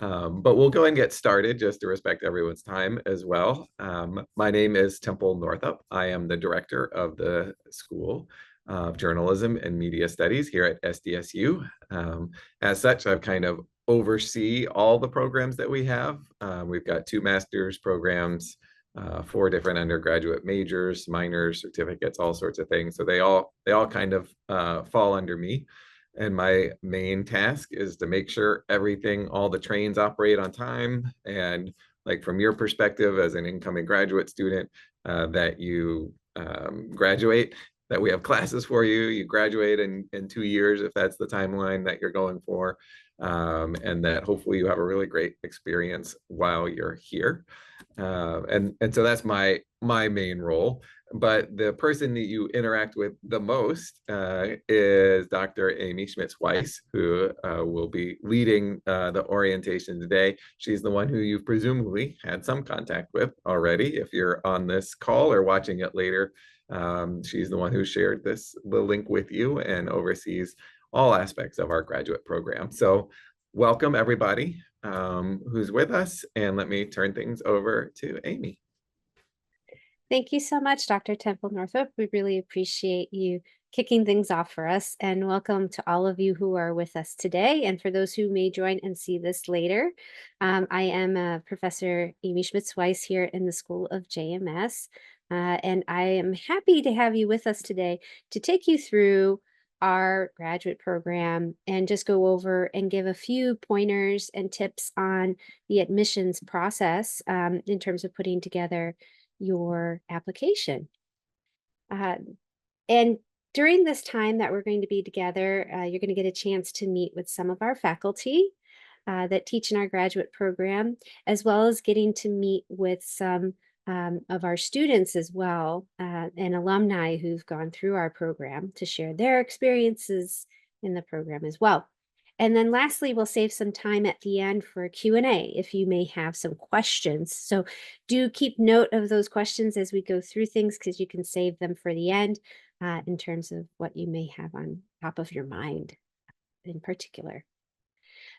But we'll go and get started just to respect everyone's time as well. My name is Temple Northup. I am the director of the School of Journalism and Media Studies here at SDSU. As such, I've kind of oversee all the programs that we have. We've got 2 master's programs, 4 different undergraduate majors, minors, certificates, all sorts of things. So they all kind of fall under me. And my main task is to make sure all the trains operate on time. And like from your perspective as an incoming graduate student, that you graduate, that we have classes for you, you graduate in 2 years if that's the timeline that you're going for. And that hopefully you have a really great experience while you're here. And so that's my main role. But the person that you interact with the most is Dr. Amy Schmitz-Weiss, who will be leading the orientation today. She's the one who you've presumably had some contact with already. If you're on this call or watching it later, she's the one who shared the link with you and oversees all aspects of our graduate program. So welcome everybody who's with us, and let me turn things over to Amy. Thank you so much, Dr. Temple Northup. We really appreciate you kicking things off for us. And welcome to all of you who are with us today. And for those who may join and see this later, I am Professor Amy Schmitz-Weiss here in the School of JMS. And I am happy to have you with us today to take you through our graduate program and just go over and give a few pointers and tips on the admissions process in terms of putting together your application. Uh, and during this time that we're going to be together, you're going to get a chance to meet with some of our faculty that teach in our graduate program, as well as getting to meet with some of our students as well, and alumni who've gone through our program to share their experiences in the program as well. And then lastly, we'll save some time at the end for a Q&A if you may have some questions. So do keep note of those questions as we go through things, because you can save them for the end in terms of what you may have on top of your mind in particular.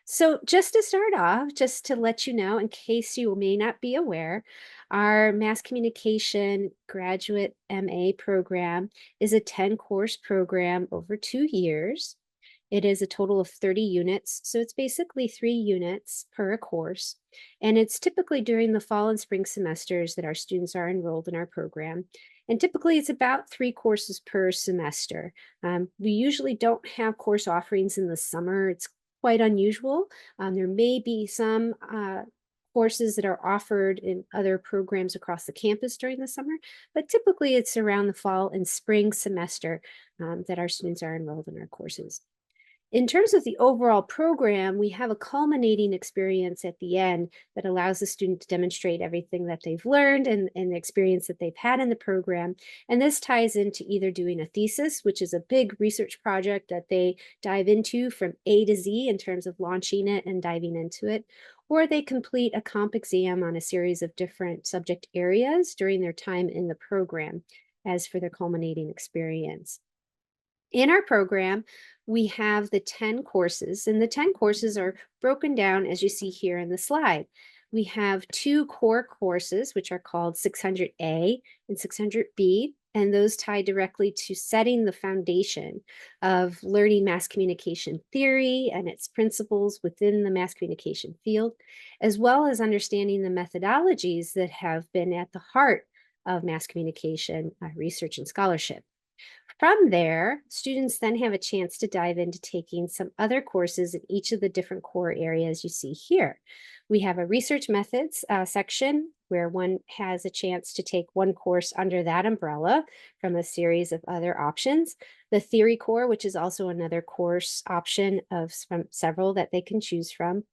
So just to start off, just to let you know, in case you may not be aware, our Mass Communication Graduate MA program is a 10-course program over 2 years. It is a total of 30 units, so it's basically 3 units per course. And it's typically during the fall and spring semesters that our students are enrolled in our program. And typically it's about 3 courses per semester. We usually don't have course offerings in the summer. It's quite unusual. There may be some courses that are offered in other programs across the campus during the summer, but typically it's around the fall and spring semester that our students are enrolled in our courses. In terms of the overall program, we have a culminating experience at the end that allows the student to demonstrate everything that they've learned and the experience that they've had in the program. And this ties into either doing a thesis, which is a big research project that they dive into from A to Z in terms of launching it and diving into it, or they complete a comp exam on a series of different subject areas during their time in the program as for their culminating experience. In our program, we have the 10 courses, and the 10 courses are broken down as you see here in the slide. We have 2 core courses, which are called 600A and 600B, and those tie directly to setting the foundation of learning mass communication theory and its principles within the mass communication field, as well as understanding the methodologies that have been at the heart of mass communication research and scholarship. From there, students then have a chance to dive into taking some other courses in each of the different core areas you see here. We have a research methods section where one has a chance to take one course under that umbrella from a series of other options. The theory core, which is also another course option of from several that they can choose from.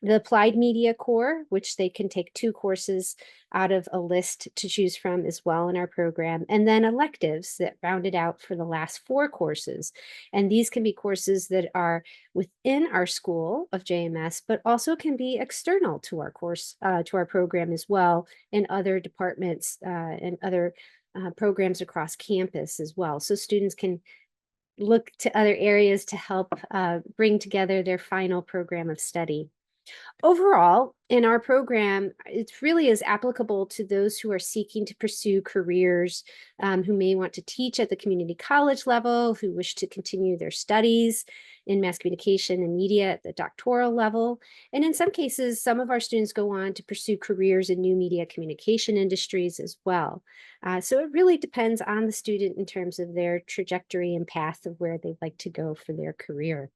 The applied media core, which they can take 2 courses out of a list to choose from as well in our program, and then electives that round it out for the last 4 courses. And these can be courses that are within our school of JMS, but also can be external to our course, to our program as well, in other departments and other programs across campus as well. So students can look to other areas to help bring together their final program of study. Overall, in our program, it really is applicable to those who are seeking to pursue careers, who may want to teach at the community college level, who wish to continue their studies in mass communication and media at the doctoral level. And in some cases, some of our students go on to pursue careers in new media communication industries as well. So it really depends on the student in terms of their trajectory and path of where they'd like to go for their career.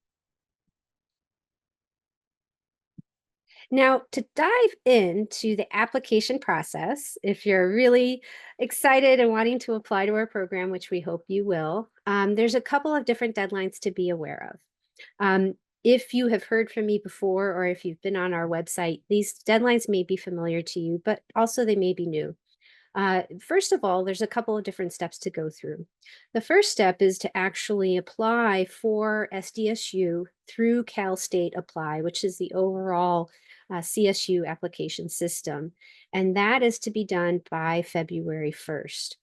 Now, to dive into the application process, if you're really excited and wanting to apply to our program, which we hope you will, there's a couple of different deadlines to be aware of. If you have heard from me before, or if you've been on our website, these deadlines may be familiar to you, but also they may be new. First of all, there's a couple of different steps to go through. The first step is to actually apply for SDSU through Cal State Apply, which is the overall CSU application system. And that is to be done by February 1st.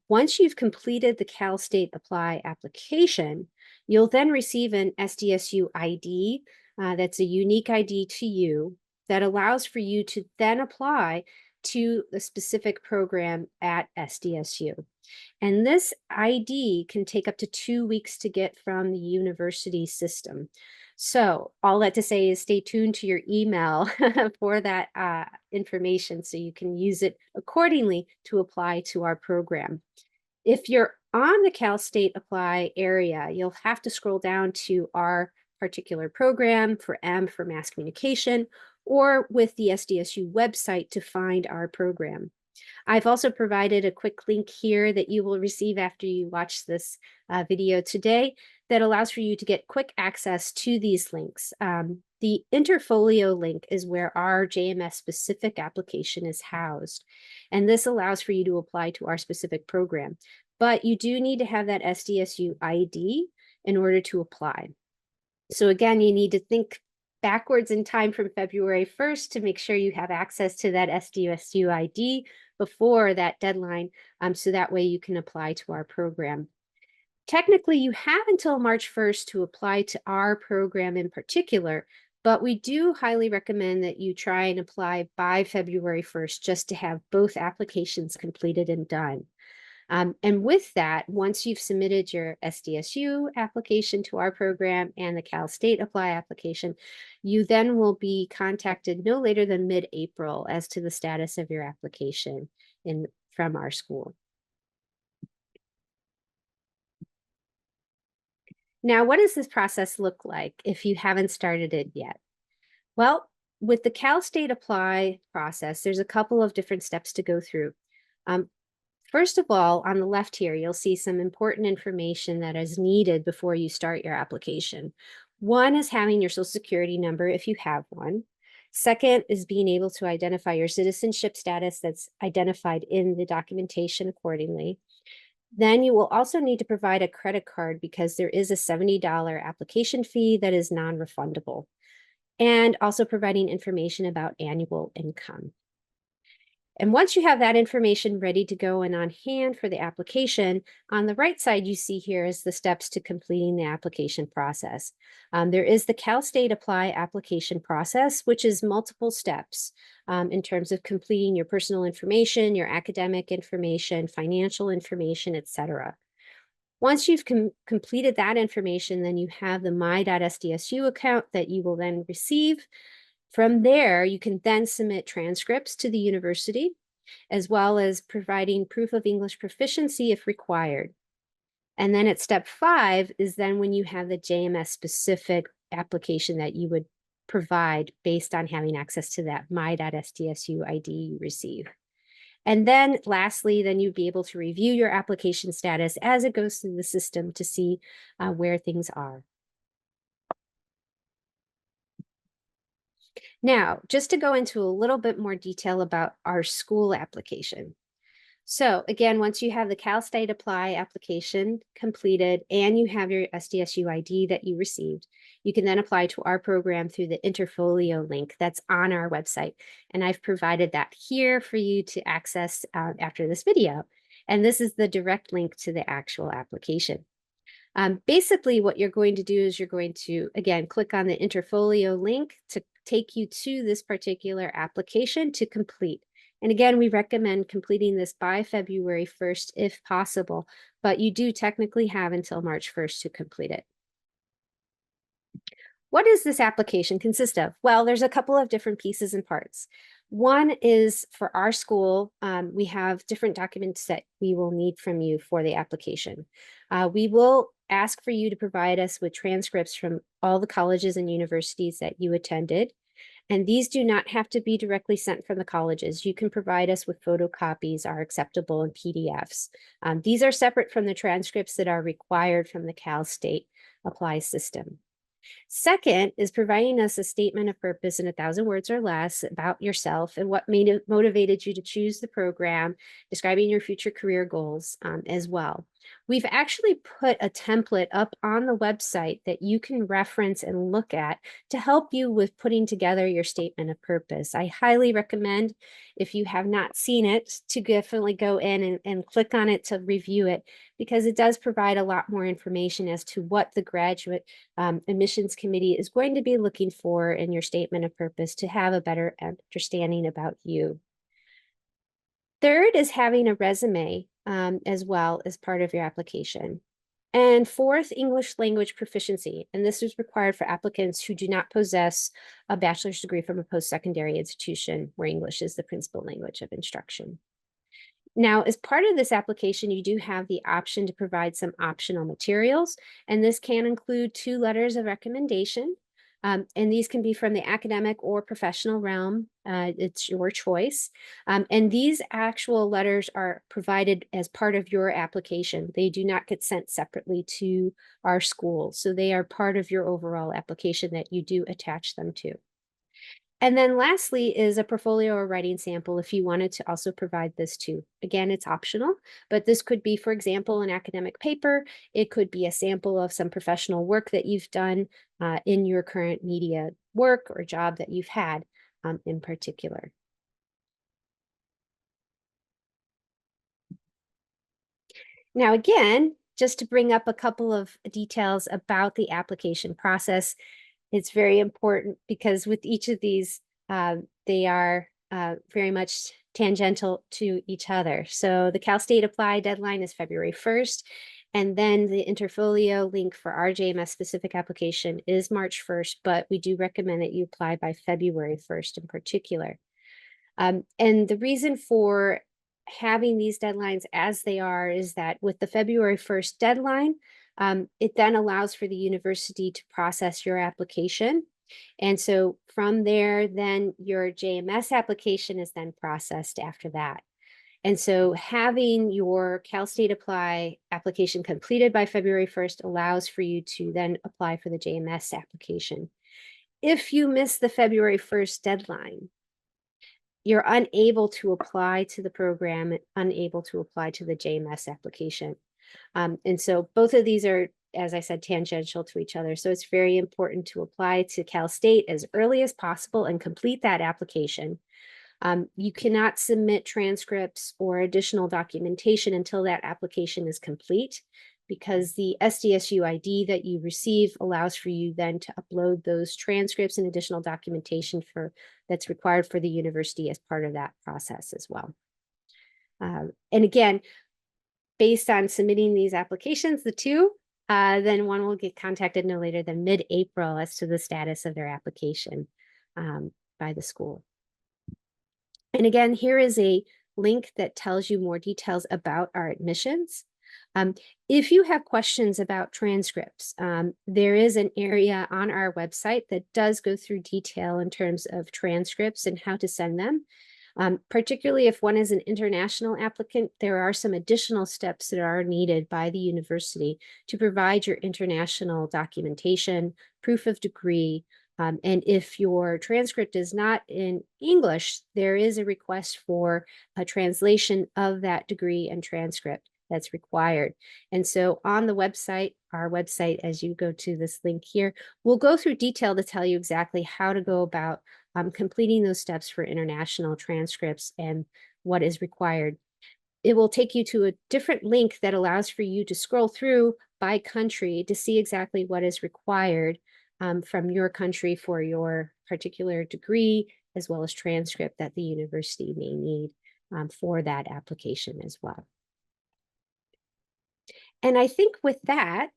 Once you've completed the Cal State Apply application, you'll then receive an SDSU ID that's a unique ID to you that allows for you to then apply to a specific program at SDSU. And this ID can take up to 2 weeks to get from the university system. So all that to say is stay tuned to your email for that information so you can use it accordingly to apply to our program. If you're on the Cal State Apply area, you'll have to scroll down to our particular program for M for mass communication, or with the SDSU website to find our program. I've also provided a quick link here that you will receive after you watch this video today that allows for you to get quick access to these links. The Interfolio link is where our JMS specific application is housed. And this allows for you to apply to our specific program. But you do need to have that SDSU ID in order to apply. So again, you need to think backwards in time from February 1st to make sure you have access to that SDSU ID before that deadline, so that way you can apply to our program. Technically, you have until March 1st to apply to our program in particular, but we do highly recommend that you try and apply by February 1st just to have both applications completed and done. And with that, once you've submitted your SDSU application to our program and the Cal State Apply application, you then will be contacted no later than mid-April as to the status of your application from our school. Now, what does this process look like if you haven't started it yet? Well, with the Cal State Apply process, there's a couple of different steps to go through. First of all, on the left here, you'll see some important information that is needed before you start your application. One is having your Social Security number if you have one. Second is being able to identify your citizenship status that's identified in the documentation accordingly. Then you will also need to provide a credit card because there is a $70 application fee that is non-refundable, and also providing information about annual income. And once you have that information ready to go and on hand for the application, on the right side you see here is the steps to completing the application process. There is the Cal State Apply application process, which is multiple steps in terms of completing your personal information, your academic information, financial information, etc. Once you've completed that information, then you have the my.sdsu account that you will then receive. From there, you can then submit transcripts to the university, as well as providing proof of English proficiency if required. And then at step 5 is then when you have the JMS specific application that you would provide based on having access to that my.sdsu ID you receive. And then lastly, then you'd be able to review your application status as it goes through the system to see where things are. Now, just to go into a little bit more detail about our school application. So again, once you have the Cal State Apply application completed and you have your SDSU ID that you received, you can then apply to our program through the Interfolio link that's on our website. And I've provided that here for you to access after this video. And this is the direct link to the actual application. Basically, what you're going to do is you're going to, again, click on the Interfolio link to take you to this particular application to complete. And again, we recommend completing this by February 1st if possible, but you do technically have until March 1st to complete it. What does this application consist of? Well, there's a couple of different pieces and parts. One is for our school, we have different documents that we will need from you for the application. We will ask for you to provide us with transcripts from all the colleges and universities that you attended. And these do not have to be directly sent from the colleges. You can provide us with photocopies, are acceptable in PDFs. These are separate from the transcripts that are required from the Cal State Apply system. Second is providing us a statement of purpose in 1,000 words or less about yourself and what motivated you to choose the program, describing your future career goals as well. We've actually put a template up on the website that you can reference and look at to help you with putting together your statement of purpose. I highly recommend, if you have not seen it, to definitely go in and click on it to review it, because it does provide a lot more information as to what the graduate admissions committee is going to be looking for in your statement of purpose to have a better understanding about you. Third is having a resume as well as part of your application. And fourth, English language proficiency. And this is required for applicants who do not possess a bachelor's degree from a post-secondary institution where English is the principal language of instruction. Now, as part of this application, you do have the option to provide some optional materials, and this can include 2 letters of recommendation. And these can be from the academic or professional realm. It's your choice. And these actual letters are provided as part of your application. They do not get sent separately to our school. So they are part of your overall application that you do attach them to. And then lastly is a portfolio or writing sample if you wanted to also provide this too. Again, it's optional, but this could be, for example, an academic paper. It could be a sample of some professional work that you've done in your current media work or job that you've had in particular. Now, again, just to bring up a couple of details about the application process, it's very important because with each of these, they are very much tangential to each other. So the Cal State Apply deadline is February 1st, and then the Interfolio link for our JMS specific application is March 1st, but we do recommend that you apply by February 1st in particular. And the reason for having these deadlines as they are is that with the February 1st deadline, it then allows for the university to process your application. And so from there, then your JMS application is then processed after that. And so having your Cal State Apply application completed by February 1st allows for you to then apply for the JMS application. If you miss the February 1st deadline, you're unable to apply to the program, unable to apply to the JMS application. And so both of these are, as I said, tangential to each other. So it's very important to apply to Cal State as early as possible and complete that application. You cannot submit transcripts or additional documentation until that application is complete, because the SDSU ID that you receive allows for you then to upload those transcripts and additional documentation that's required for the university as part of that process as well. And again, based on submitting these applications, the two, then one will get contacted no later than mid-April as to the status of their application by the school. And again, here is a link that tells you more details about our admissions. If you have questions about transcripts, there is an area on our website that does go through detail in terms of transcripts and how to send them. Particularly if one is an international applicant, there are some additional steps that are needed by the university to provide your international documentation, proof of degree, and if your transcript is not in English, there is a request for a translation of that degree and transcript that's required. And so on the website, our website, as you go to this link here, we'll go through detail to tell you exactly how to go about completing those steps for international transcripts and what is required. It will take you to a different link that allows for you to scroll through by country to see exactly what is required from your country for your particular degree, as well as transcript that the university may need for that application as well. And I think with that,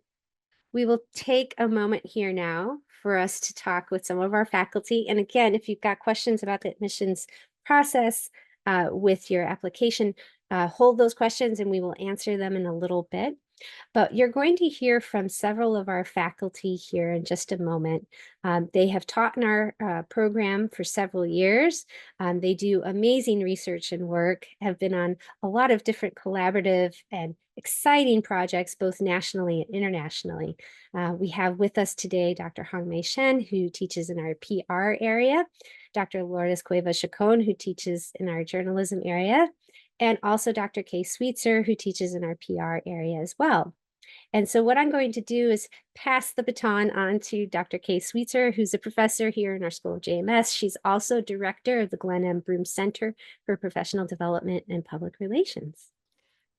we will take a moment here now for us to talk with some of our faculty. And again, if you've got questions about the admissions process with your application, hold those questions and we will answer them in a little bit. But you're going to hear from several of our faculty here in just a moment. They have taught in our program for several years. They do amazing research and work, have been on a lot of different collaborative and exciting projects, both nationally and internationally. We have with us today Dr. Hongmei Shen, who teaches in our PR area, Dr. Lourdes Cuevas Chacon, who teaches in our journalism area, and also Dr. Kay Sweetser, who teaches in our PR area as well. And so what I'm going to do is pass the baton on to Dr. Kay Sweetser, who's a professor here in our School of JMS. She's also director of the Glenn M. Broome Center for Professional Development and Public Relations.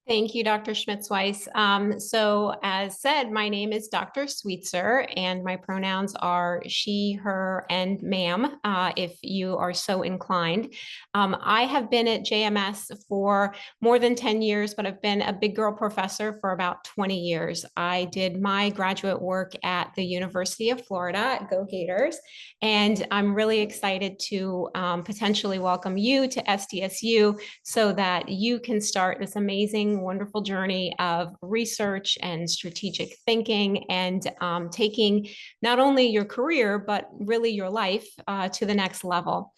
Thank you, Dr. Schmitz-Weiss. So as said, my name is Dr. Sweetser, and my pronouns are she, her, and ma'am, if you are so inclined. I have been at JMS for more than 10 years, but I've been a big girl professor for about 20 years. I did my graduate work at the University of Florida, Go Gators, and I'm really excited to potentially welcome you to SDSU so that you can start this amazing, wonderful journey of research and strategic thinking and taking not only your career, but really your life to the next level.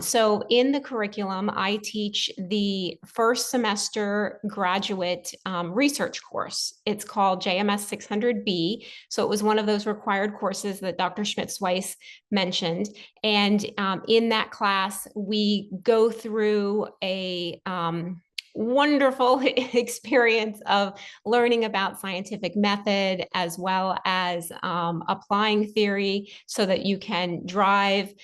So in the curriculum, I teach the first semester graduate research course. It's called JMS 600B. So it was one of those required courses that Dr. Schmitz-Weiss mentioned. And in that class, we go through a wonderful experience of learning about scientific method as well as applying theory so that you can drive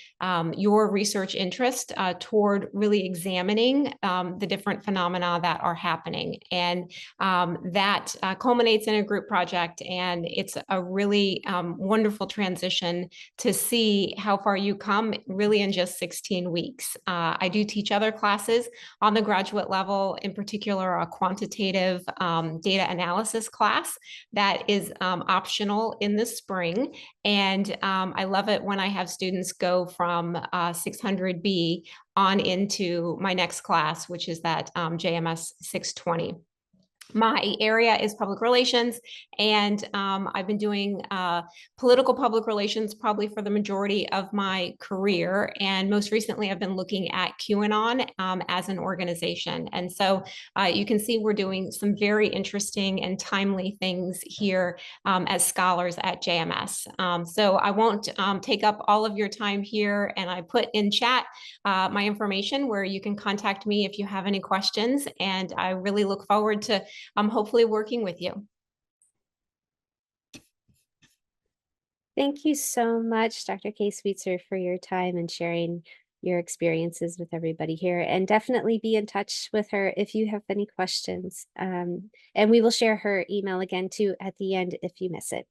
your research interest toward really examining the different phenomena that are happening. And that culminates in a group project, and it's a really wonderful transition to see how far you come really in just 16 weeks. I do teach other classes on the graduate level, in particular a quantitative data analysis class that is optional in the spring. And I love it when I have students go from 600B on into my next class, which is that JMS 620. My area is public relations, and I've been doing political public relations probably for the majority of my career. And most recently, I've been looking at QAnon as an organization. And so you can see we're doing some very interesting and timely things here as scholars at JMS. So I won't take up all of your time here, and I put in chat my information where you can contact me if you have any questions. And I really look forward to hopefully working with you. Thank you so much, Dr. Kay Sweetser, for your time and sharing your experiences with everybody here. And definitely be in touch with her if you have any questions. And we will share her email again too at the end if you miss it.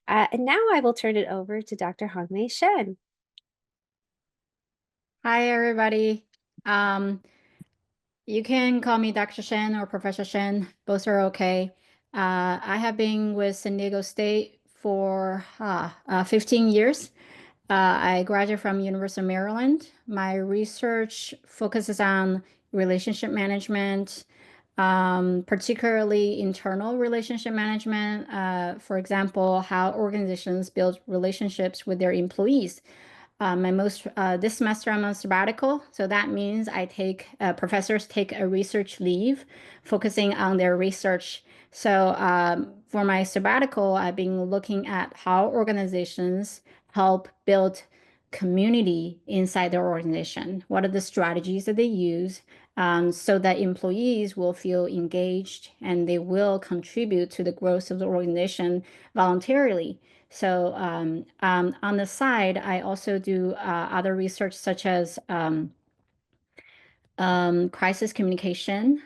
And now I will turn it over to Dr. Hongmei Shen. Hi, everybody. You can call me Dr. Shen or Professor Shen. Both are okay. I have been with San Diego State for 15 years. I graduated from University of Maryland. My research focuses on relationship management, particularly internal relationship management. For example, how organizations build relationships with their employees. This semester I'm on sabbatical, so that means I take professors take a research leave, focusing on their research. So for my sabbatical, I've been looking at how organizations help build community inside their organization. What are the strategies that they use so that employees will feel engaged and they will contribute to the growth of the organization voluntarily. So on the side, I also do other research such as crisis communication,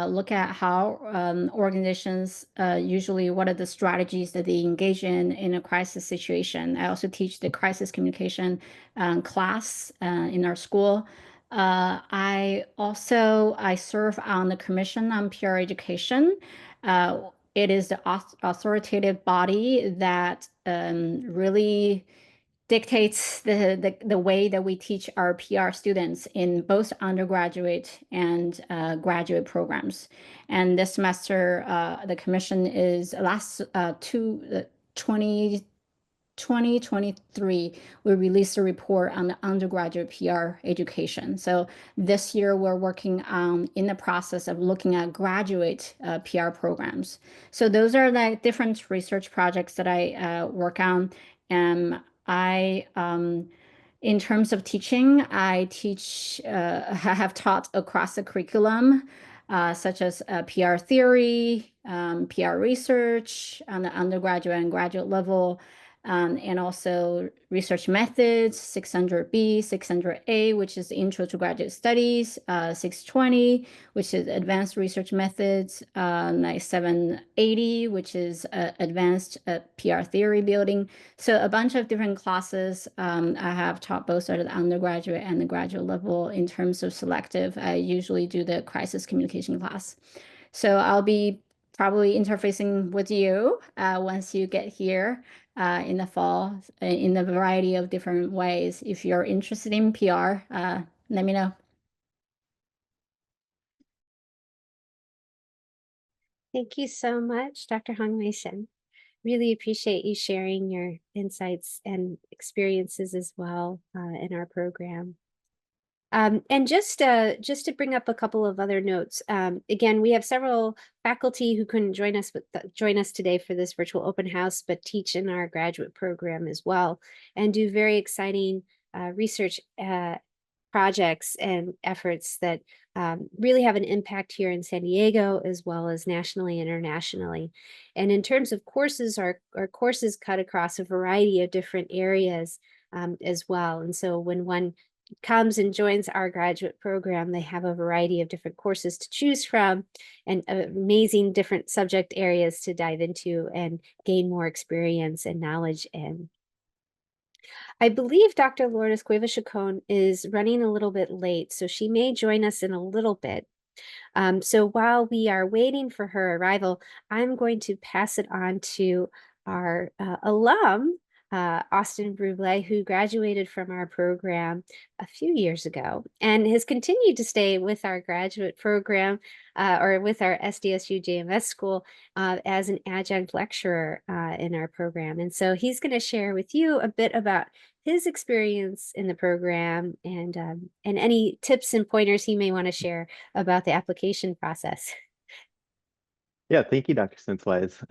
look at how organizations usually, what are the strategies that they engage in a crisis situation. I also teach the crisis communication class in our school. I serve on the Commission on Peer Education. It is the authoritative body that really dictates the way that we teach our PR students in both undergraduate and graduate programs. And this semester, the commission is last 2023, we released a report on the undergraduate PR education. So this year we're working on in the process of looking at graduate PR programs. So those are the different research projects that I work on. And in terms of teaching, I have taught across the curriculum, such as PR theory, PR research on the undergraduate and graduate level, and also research methods, 600B, 600A, which is the Intro to Graduate Studies, 620, which is advanced research methods, like 780, which is advanced PR theory building. So a bunch of different classes I have taught both at the undergraduate and the graduate level. In terms of selective, I usually do the crisis communication class. So I'll be probably interfacing with you once you get here in the fall in a variety of different ways. If you're interested in PR, let me know. Thank you so much, Dr. Hong-Wei Shen. Really appreciate you sharing your insights and experiences as well in our program. And just to bring up a couple of other notes, again, we have several faculty who couldn't join us today for this virtual open house, but teach in our graduate program as well, and do very exciting research projects and efforts that really have an impact here in San Diego, as well as nationally and internationally. And in terms of courses, our courses cut across a variety of different areas as well. And so when one comes and joins our graduate program, they have a variety of different courses to choose from and amazing different subject areas to dive into and gain more experience and knowledge in. I believe Dr. Lourdes Cuevas Chacon is running a little bit late, so she may join us in a little bit. So while we are waiting for her arrival, I'm going to pass it on to our alum, Austin Bruble, who graduated from our program a few years ago and has continued to stay with our graduate program or with our SDSU JMS school as an adjunct lecturer in our program. And so he's going to share with you a bit about his experience in the program and any tips and pointers he may want to share about the application process. Yeah, thank you, Dr. Smith-Wise.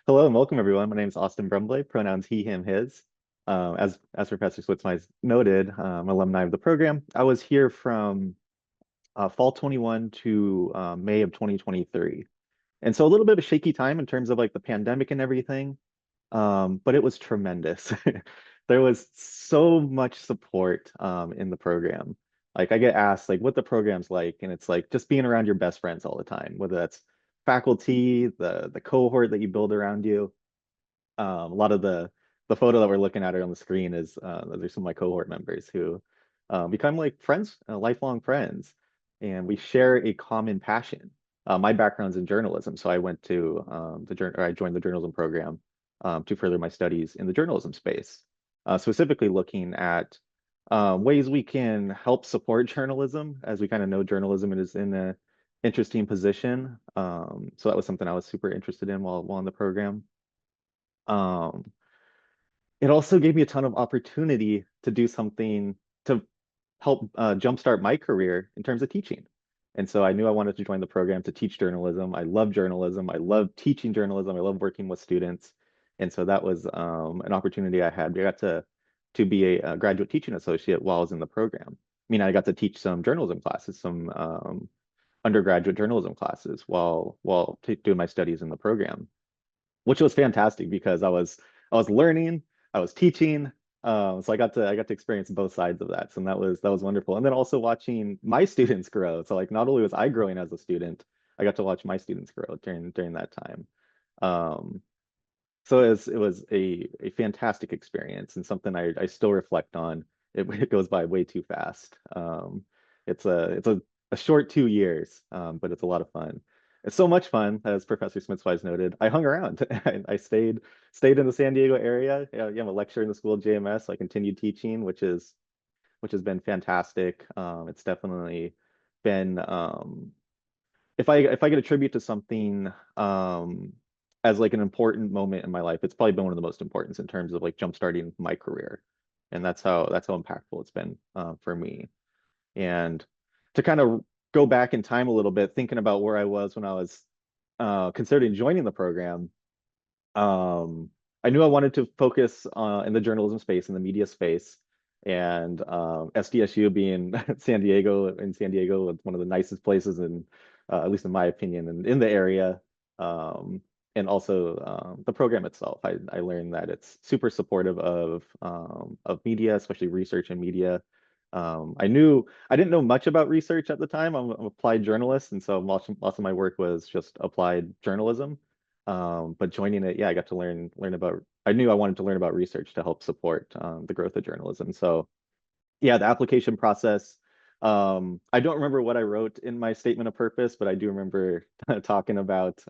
Hello and welcome, everyone. My name is Austin Brumbley, pronouns he, him, his. As Professor Smith-Wise noted, alumni of the program. I was here from fall 21 to May of 2023. And so a little bit of a shaky time in terms of like the pandemic and everything, but it was tremendous. There was so much support in the program. Like I get asked like what the program's like, and it's like just being around your best friends all the time, whether that's faculty, the cohort that you build around you. A lot of the photo that we're looking at on the screen is those are some of my cohort members who become like friends, lifelong friends, and we share a common passion. My background's in journalism, so I went to I joined the journalism program to further my studies in the journalism space, specifically looking at ways we can help support journalism, as we kind of know journalism is in a interesting position. So that was something I was super interested in while in the program. It also gave me a ton of opportunity to do something to help jumpstart my career in terms of teaching. And so I knew I wanted to join the program to teach journalism. I love journalism. I love teaching journalism. I love working with students. And so that was an opportunity I had. I got to be a graduate teaching associate while I was in the program. I mean, I got to teach some journalism classes, some undergraduate journalism classes while doing my studies in the program, which was fantastic because I was learning, I was teaching, so I got to experience both sides of that. So that was wonderful. And then also watching my students grow. So like not only was I growing as a student, I got to watch my students grow during that time. So it was a fantastic experience and something I still reflect on. It goes by way too fast. It's a short 2 years, but it's a lot of fun. It's so much fun, as Professor Smitswise noted. I hung around. I stayed in the San Diego area. Yeah, I'm a lecturer in the School of JMS. I continued teaching, which has been fantastic. It's definitely been if I could attribute to something as like an important moment in my life, it's probably been one of the most important in terms of like jumpstarting my career, and that's how impactful it's been for me. And to kind of go back in time a little bit, thinking about where I was when I was considering joining the program, I knew I wanted to focus in the journalism space, in the media space, and SDSU being San Diego, it's one of the nicest places, in at least in my opinion, and in the area. And also the program itself, I learned that it's super supportive of media, especially research and media. I didn't know much about research at the time. I'm an applied journalist, and so lots of my work was just applied journalism. But joining it, yeah, I got to learn about. I knew I wanted to learn about research to help support the growth of journalism. So yeah, the application process. I don't remember what I wrote in my statement of purpose, but I do remember talking about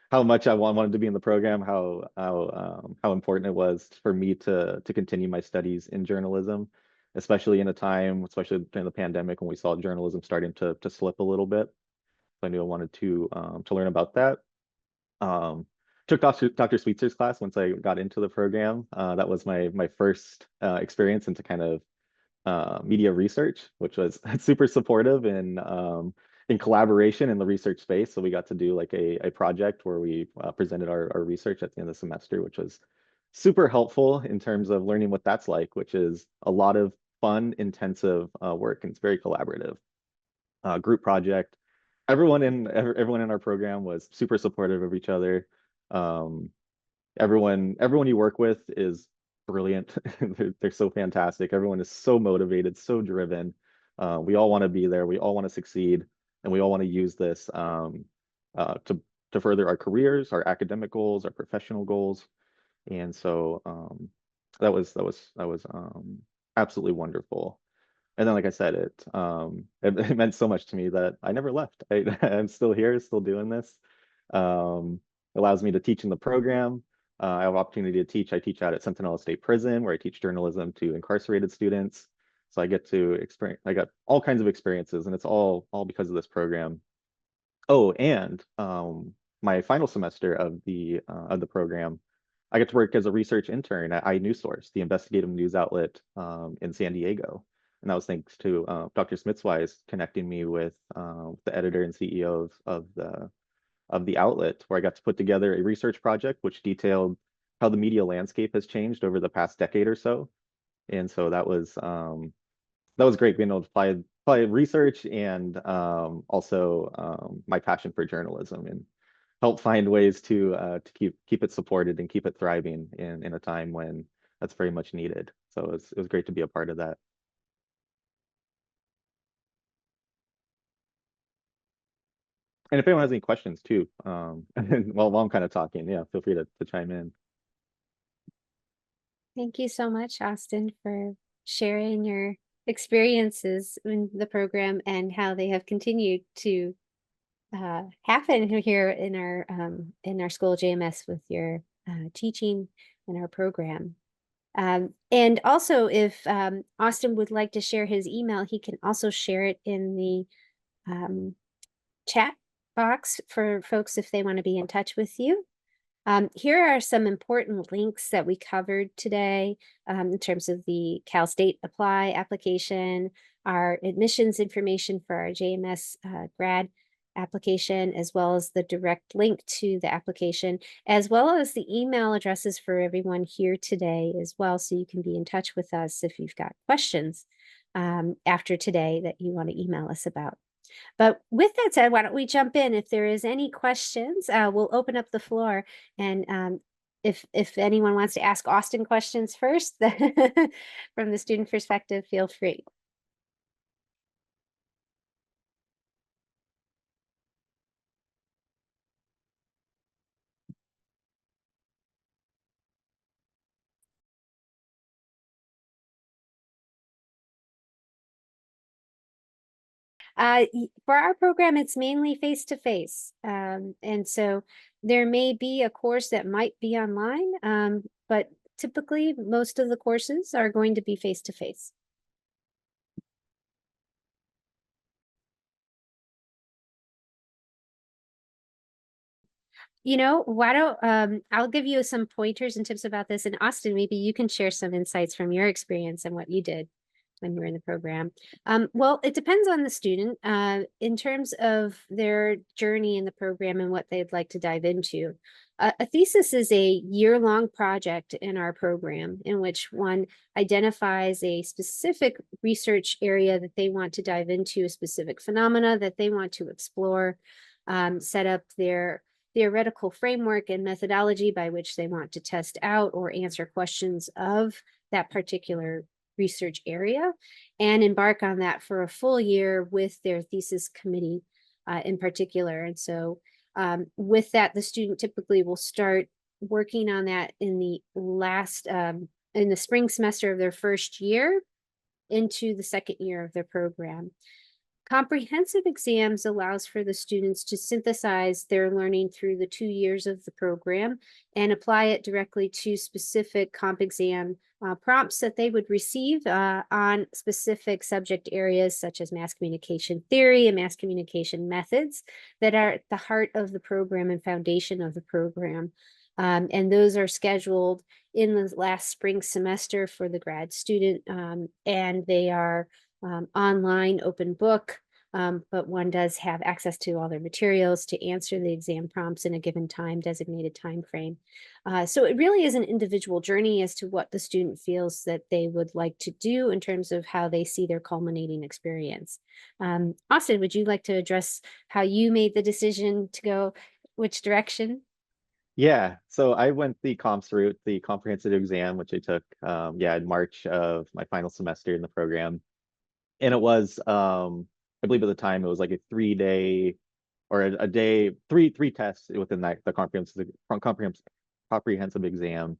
how much I wanted to be in the program, how important it was for me to continue my studies in journalism, especially in a time, especially during the pandemic when we saw journalism starting to slip a little bit. So I knew I wanted to learn about that. Took Dr. Sweetzer's class once I got into the program. That was my first experience into kind of media research, which was super supportive in collaboration in the research space. So we got to do like a project where we presented our research at the end of the semester, which was super helpful in terms of learning what that's like, which is a lot of fun, intensive work, and it's very collaborative. Group project. Everyone in our program was super supportive of each other. Um, everyone you work with is brilliant. They're so fantastic. Everyone is so motivated, so driven. We all want to be there. We all want to succeed, and we all want to use this to further our careers, our academic goals, our professional goals. And so that was absolutely wonderful. And then, like I said, it meant so much to me that I never left. I'm still here, still doing this. Allows me to teach in the program. I have opportunity to teach. I teach out at Sentinel State Prison, where I teach journalism to incarcerated students. So I get to experience. I got all kinds of experiences, and it's all because of this program. Oh, and my final semester of the program, I get to work as a research intern at iNewsSource, the investigative news outlet in San Diego. And that was thanks to Dr. Smitswise connecting me with the editor and CEO of the outlet, where I got to put together a research project which detailed how the media landscape has changed over the past decade or so. And so that was great being able to apply research and also my passion for journalism, and help find ways to keep it supported and keep it thriving in a time when that's very much needed. So it was great to be a part of that. And if anyone has any questions too, while I'm kind of talking, yeah, feel free to chime in. Thank you so much, Austin, for sharing your experiences in the program and how they have continued to happen here in our school JMS with your teaching in our program. And also, if Austin would like to share his email, he can also share it in the chat box for folks if they want to be in touch with you. Here are some important links that we covered today in terms of the Cal State Apply application, our admissions information for our JMS grad application, as well as the direct link to the application, as well as the email addresses for everyone here today as well. So you can be in touch with us if you've got questions after today that you want to email us about. But with that said, why don't we jump in? If there is any questions, we'll open up the floor. And if anyone wants to ask Austin questions first, from the student perspective, feel free. For our program, it's mainly face-to-face. And so there may be a course that might be online, but typically most of the courses are going to be face-to-face. Why don't I'll give you some pointers and tips about this. And Austin, maybe you can share some insights from your experience and what you did when you were in the program. Well, it depends on the student in terms of their journey in the program and what they'd like to dive into. A thesis is a year-long project in our program in which one identifies a specific research area that they want to dive into, a specific phenomena that they want to explore, set up their theoretical framework and methodology by which they want to test out or answer questions of that particular research area, and embark on that for a full year with their thesis committee in particular. And so with that, the student typically will start working on that in the in the spring semester of their first year into the second year of their program. Comprehensive exams allows for the students to synthesize their learning through the 2 years of the program and apply it directly to specific comp exam prompts that they would receive on specific subject areas such as mass communication theory and mass communication methods that are at the heart of the program and foundation of the program. And those are scheduled in the last spring semester for the grad student, and they are online open book, but one does have access to all their materials to answer the exam prompts in a given designated time frame. So it really is an individual journey as to what the student feels that they would like to do in terms of how they see their culminating experience. Austin, would you like to address how you made the decision to go which direction? Yeah, so I went the comps route, the comprehensive exam, which I took, in March of my final semester in the program. And it was, I believe at the time it was like a 3-day or a day, three tests within the comprehensive exam,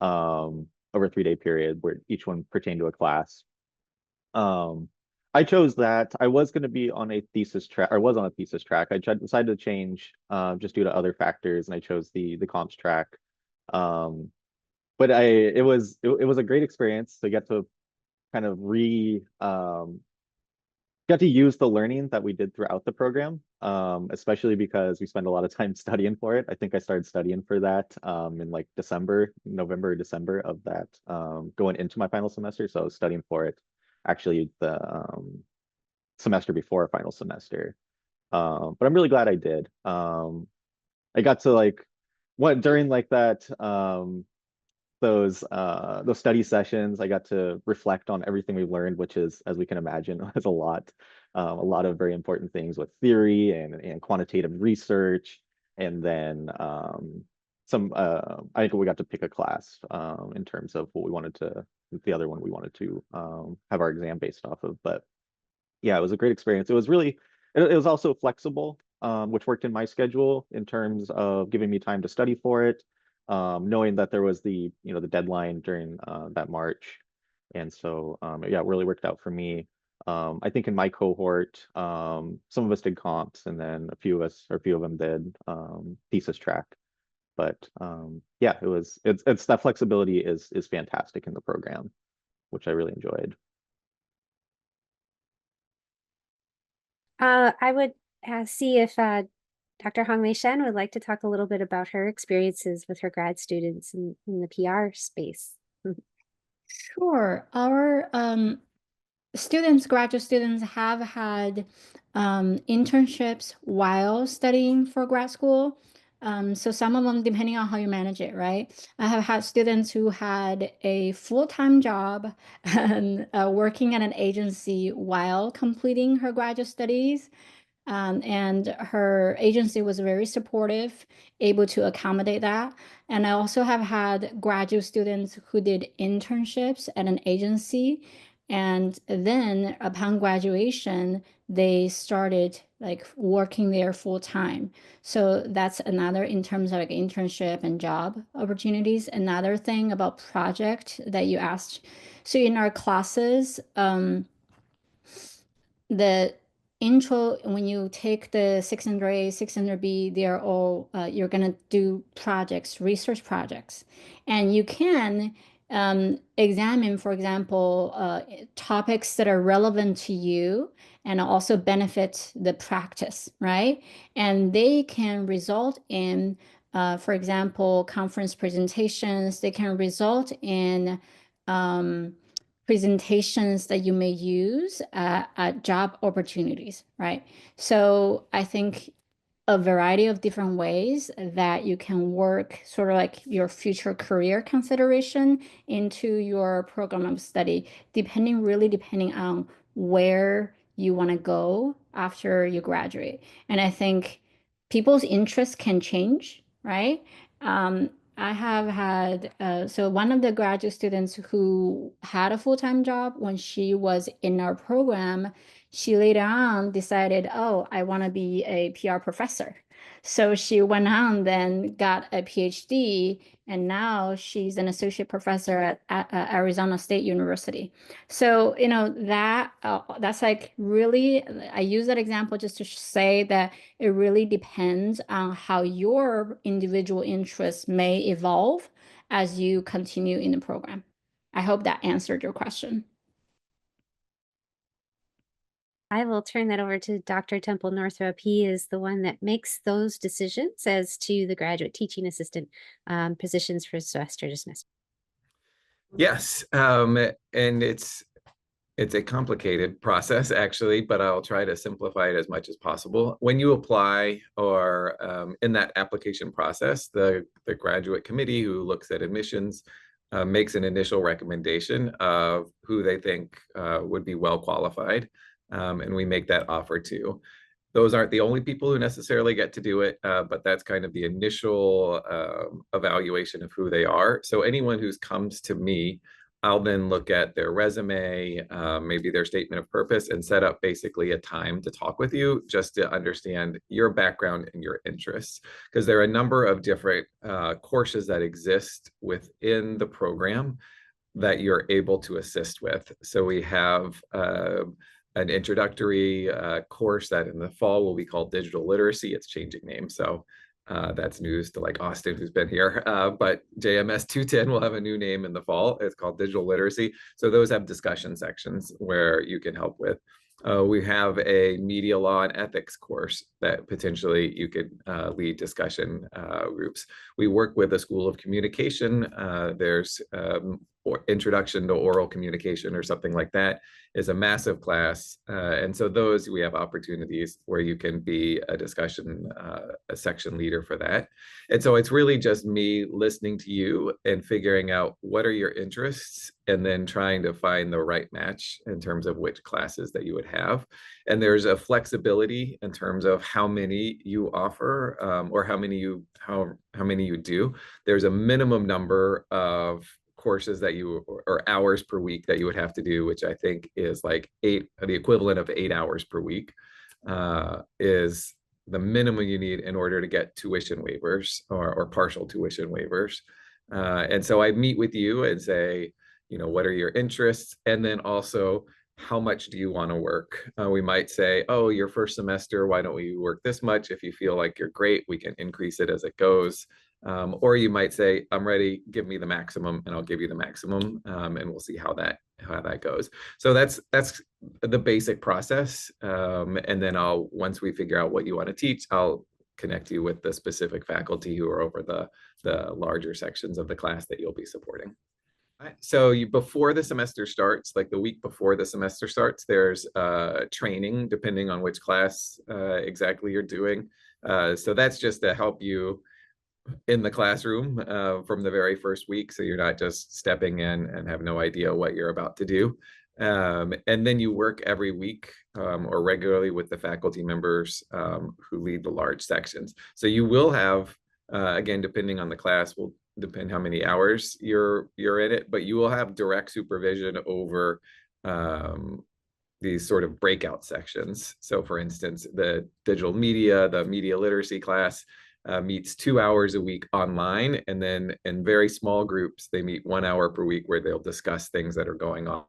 over a 3-day period where each one pertained to a class. I chose that. I was going to be on a thesis track, or was on a thesis track. I decided to change just due to other factors, and I chose the comps track. But it was a great experience to get to kind of got to use the learning that we did throughout the program, especially because we spent a lot of time studying for it. I think I started studying for that in like November, December of that, going into my final semester. So I was studying for it actually the semester before final semester. But I'm really glad I did. I got to like during like that those study sessions, I got to reflect on everything we learned, which is, as we can imagine, was a lot of very important things with theory and quantitative research, and then I think we got to pick a class in terms of what we wanted to, the other one we wanted to have our exam based off of. But yeah, it was a great experience. It was also flexible, which worked in my schedule in terms of giving me time to study for it, knowing that there was the deadline during that March. And so yeah, it really worked out for me. I think in my cohort, some of us did comps, and then a few of them did thesis track. But yeah, it's that flexibility is fantastic in the program, which I really enjoyed. I would see if Dr. Hongmei Shen would like to talk a little bit about her experiences with her grad students in the PR space. Sure. Our graduate students have had internships while studying for grad school. So some of them, depending on how you manage it, right? I have had students who had a full-time job and working at an agency while completing her graduate studies. And her agency was very supportive, able to accommodate that. And I also have had graduate students who did internships at an agency. And then upon graduation, they started like working there full time. So that's another in terms of like internship and job opportunities. Another thing about project that you asked. So in our classes, the intro, when you take the 600A, 600B, they're all, you're going to do projects, research projects. And you can examine, for example, topics that are relevant to you and also benefit the practice, right? And they can result in, for example, conference presentations. They can result in presentations that you may use at job opportunities, right? So I think a variety of different ways that you can work sort of like your future career consideration into your program of study, really depending on where you want to go after you graduate. And I think people's interests can change, right? I have had, so one of the graduate students who had a full-time job when she was in our program, she later on decided, oh, I want to be a PR professor. So she went on, then got a PhD, and now she's an associate professor at Arizona State University. So, you know, that's like really, I use that example just to say that it really depends on how your individual interests may evolve as you continue in the program. I hope that answered your question. I will turn that over to Dr. Temple Northrup. He is the one that makes those decisions as to the graduate teaching assistant positions for semester to semester. Yes, and it's a complicated process actually, but I'll try to simplify it as much as possible. When you apply or in that application process, the graduate committee who looks at admissions makes an initial recommendation of who they think would be well qualified, and we make that offer to. Those aren't the only people who necessarily get to do it, but that's kind of the initial evaluation of who they are. So anyone who comes to me, I'll then look at their resume, maybe their statement of purpose, and set up basically a time to talk with you just to understand your background and your interests. Because there are a number of different courses that exist within the program that you're able to assist with. So we have an introductory course that in the fall will be called Digital Literacy. It's changing names, so that's news to like Austin, who's been here. But JMS 210 will have a new name in the fall. It's called Digital Literacy. So those have discussion sections where you can help with. We have a media law and ethics course that potentially you could lead discussion groups. We work with a School of Communication. There's or Introduction to Oral Communication or something like that is a massive class. And so those, we have opportunities where you can be a discussion, a section leader for that. And so it's really just me listening to you and figuring out what are your interests and then trying to find the right match in terms of which classes that you would have. And there's a flexibility in terms of how many you offer or how many you do. There's a minimum number of courses that you or hours per week that you would have to do, which I think is like the equivalent of 8 hours per week is the minimum you need in order to get tuition waivers or partial tuition waivers. And so I meet with you and say, you know, what are your interests? And then also, how much do you want to work? We might say, oh, your first semester, why don't we work this much? If you feel like you're great, we can increase it as it goes. Or you might say, I'm ready, give me the maximum, and I'll give you the maximum, and we'll see how that goes. So that's the basic process. And then once we figure out what you want to teach, I'll connect you with the specific faculty who are over the larger sections of the class that you'll be supporting. So before the semester starts, like the week before the semester starts, there's training depending on which class exactly you're doing. So that's just to help you in the classroom from the very first week, so you're not just stepping in and have no idea what you're about to do. And then you work every week or regularly with the faculty members who lead the large sections. So you will have, again, depending on the class, will depend how many hours you're in it, but you will have direct supervision over these sort of breakout sections. So for instance, the digital media, the media literacy class meets 2 hours a week online, and then in very small groups, they meet 1 hour per week where they'll discuss things that are going on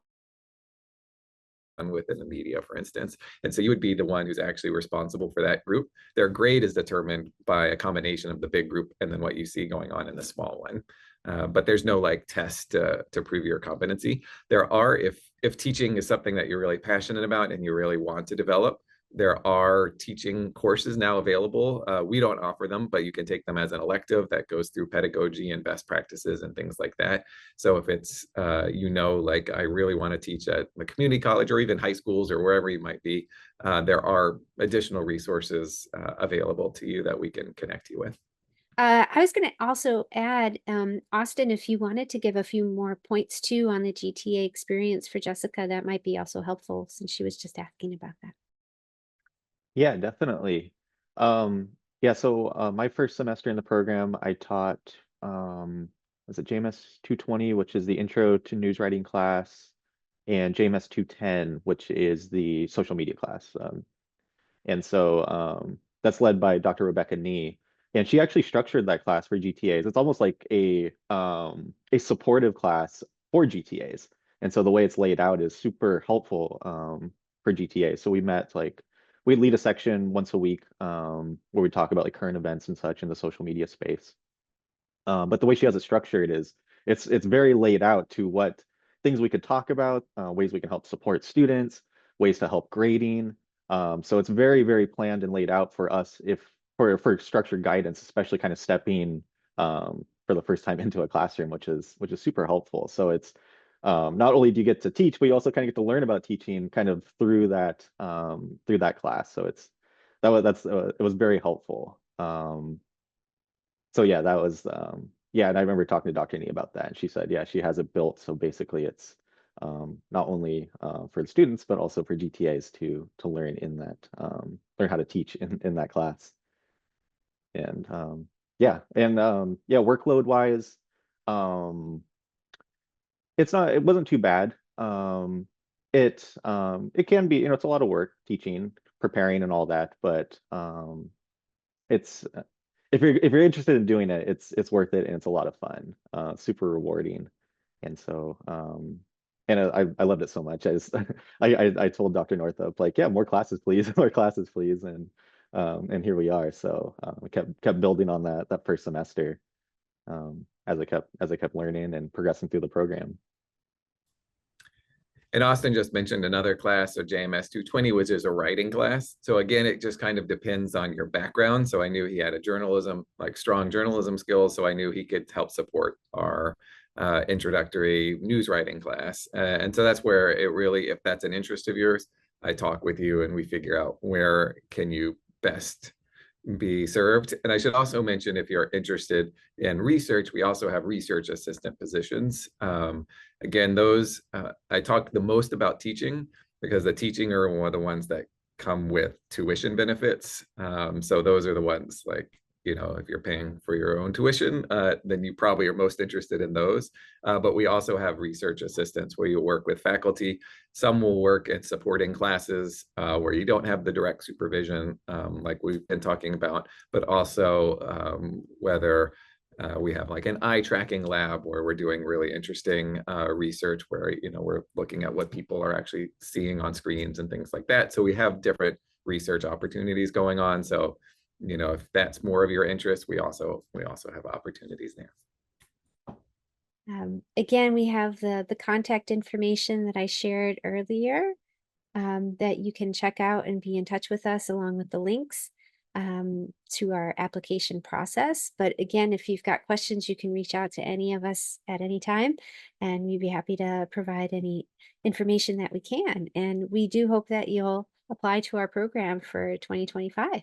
within the media, for instance. And so you would be the one who's actually responsible for that group. Their grade is determined by a combination of the big group and then what you see going on in the small one. But there's no like test to prove your competency. There are, if teaching is something that you're really passionate about and you really want to develop, there are teaching courses now available. We don't offer them, but you can take them as an elective that goes through pedagogy and best practices and things like that. So if it's, like I really want to teach at the community college or even high schools or wherever you might be, there are additional resources available to you that we can connect you with. I was going to also add, Austin, if you wanted to give a few more points too on the GTA experience for Jessica, that might be also helpful since she was just asking about that. Yeah, definitely. Yeah, so my first semester in the program, I taught, was it JMS 220, which is the Intro to News Writing class, and JMS 210, which is the social media class. And so that's led by Dr. Rebecca Nee. And she actually structured that class for GTAs. It's almost like a supportive class for GTAs. And so the way it's laid out is super helpful for GTAs. So we lead a section once a week where we talk about like current events and such in the social media space. But the way she has it structured is it's very laid out to what things we could talk about, ways we can help support students, ways to help grading. So it's very, very planned and laid out for us for structured guidance, especially kind of stepping for the first time into a classroom, which is super helpful. So it's not only do you get to teach, but you also kind of get to learn about teaching kind of through that class. So it was very helpful. So yeah, that was yeah, and I remember talking to Dr. Nee about that, and she said, yeah, she has it built. So basically, it's not only for the students, but also for GTAs to learn in that learn how to teach in that class. And yeah, workload wise, it wasn't too bad. It can be, it's a lot of work teaching, preparing, and all that, but it's if you're interested in doing it, it's worth it, and it's a lot of fun, super rewarding. And so and I loved it so much. I told Dr. Northup, like, yeah, more classes please, more classes please, and here we are. So we kept building on that first semester as I kept learning and progressing through the program. And Austin just mentioned another class, so JMS 220, which is a writing class. So again, it just kind of depends on your background. So I knew he had strong journalism skills. So I knew he could help support our introductory news writing class. And so that's where it really, if that's an interest of yours, I talk with you and we figure out where can you best be served. And I should also mention, if you're interested in research, we also have research assistant positions. Again, those I talk the most about teaching because the teaching are one of the ones that come with tuition benefits. So those are the ones, like, if you're paying for your own tuition, then you probably are most interested in those. But we also have research assistants where you work with faculty. Some will work at supporting classes where you don't have the direct supervision, like we've been talking about, but also whether we have like an eye tracking lab where we're doing really interesting research where, we're looking at what people are actually seeing on screens and things like that. So we have different research opportunities going on. So if that's more of your interest, we also have opportunities there. Again, we have the contact information that I shared earlier that you can check out and be in touch with us, along with the links to our application process. But again, if you've got questions, you can reach out to any of us at any time, and we'd be happy to provide any information that we can. And we do hope that you'll apply to our program for 2025.